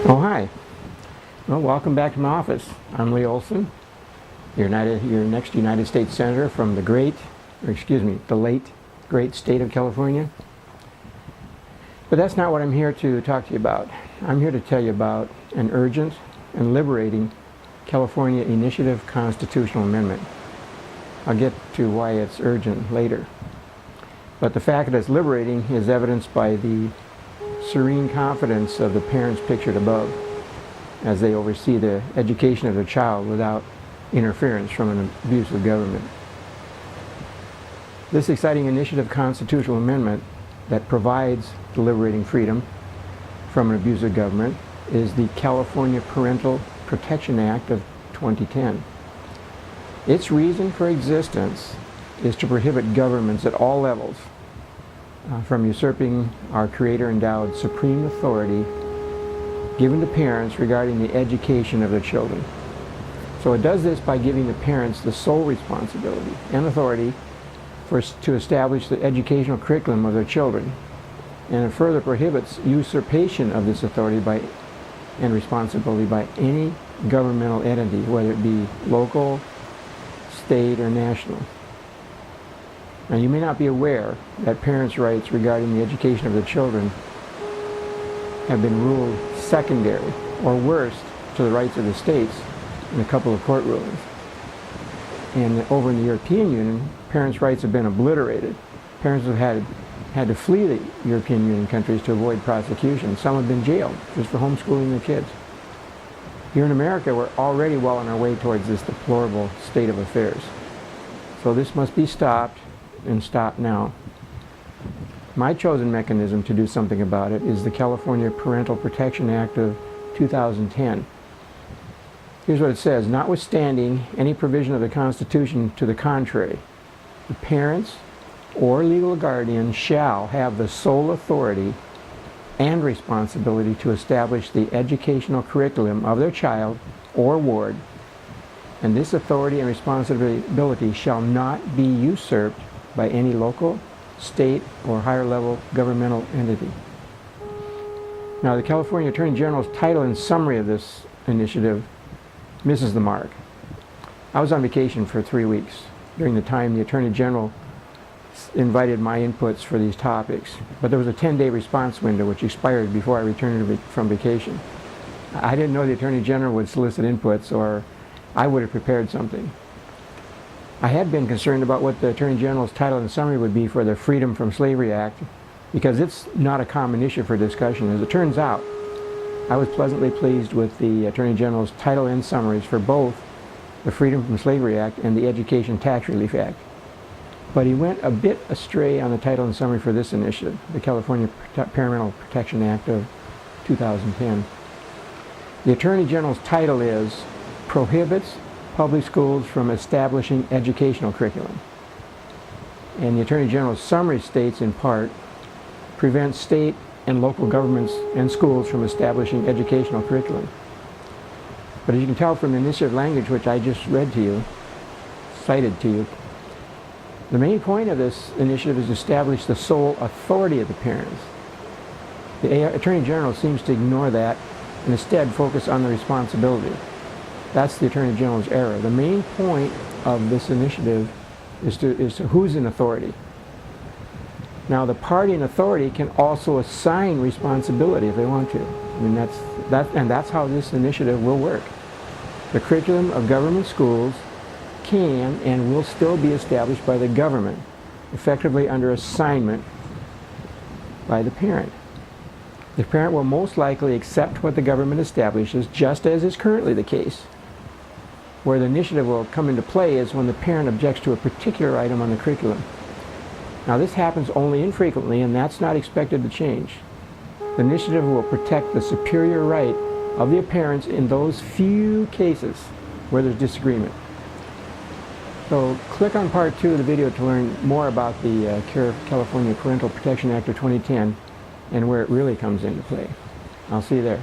Oh, hi. Well, welcome back to my office. I'm Lee Olson, your next United States Senator from the late great state of California. But that's not what I'm here to talk to you about. I'm here to tell you about an urgent and liberating California Initiative Constitutional Amendment. I'll get to why it's urgent later. But the fact that it's liberating is evidenced by the serene confidence of the parents pictured above as they oversee the education of their child without interference from an abusive government. This exciting initiative constitutional amendment that provides the liberating freedom from an abusive government is the California Parental Protection Act of 2010. Its reason for existence is to prohibit governments at all levels from usurping our Creator-endowed supreme authority given to parents regarding the education of their children. So it does this by giving the parents the sole responsibility and authority to establish the educational curriculum of their children. And it further prohibits usurpation of this authority and responsibility by any governmental entity, whether it be local, state, or national. Now, you may not be aware that parents' rights regarding the education of their children have been ruled secondary or worst to the rights of the states in a couple of court rulings. And over in the European Union, parents' rights have been obliterated. Parents have had to flee the European Union countries to avoid prosecution. Some have been jailed just for homeschooling their kids. Here in America, we're already well on our way towards this deplorable state of affairs. So this must be stopped, and stop now. My chosen mechanism to do something about it is the California Parental Protection Act of 2010. Here's what it says: notwithstanding any provision of the Constitution to the contrary, the parents or legal guardian shall have the sole authority and responsibility to establish the educational curriculum of their child or ward, and this authority and responsibility shall not be usurped by any local, state, or higher level governmental entity. Now, the California Attorney General's title and summary of this initiative misses the mark. I was on vacation for 3 weeks during the time the Attorney General invited my inputs for these topics, but there was a 10-day response window which expired before I returned from vacation. I didn't know the Attorney General would solicit inputs, or I would have prepared something. I had been concerned about what the Attorney General's title and summary would be for the Freedom from Slavery Act, because it's not a common issue for discussion. As it turns out, I was pleasantly pleased with the Attorney General's title and summaries for both the Freedom from Slavery Act and the Education Tax Relief Act. But he went a bit astray on the title and summary for this initiative, the California Parental Protection Act of 2010. The Attorney General's title is Prohibits Public Schools from Establishing Educational Curriculum. And the Attorney General's summary states, in part, prevents state and local governments and schools from establishing educational curriculum. But as you can tell from the initiative language which I just read to you, cited to you, the main point of this initiative is to establish the sole authority of the parents. The Attorney General seems to ignore that and instead focus on the responsibility. That's the Attorney General's error. The main point of this initiative is to who's in authority. Now, the party in authority can also assign responsibility if they want to. I mean, that's how this initiative will work. The curriculum of government schools can and will still be established by the government, effectively under assignment by the parent. The parent will most likely accept what the government establishes, just as is currently the case. Where the initiative will come into play is when the parent objects to a particular item on the curriculum. Now, this happens only infrequently, and that's not expected to change. The initiative will protect the superior right of the parents in those few cases where there's disagreement. So click on part 2 of the video to learn more about the California Parental Protection Act of 2010 and where it really comes into play. I'll see you there.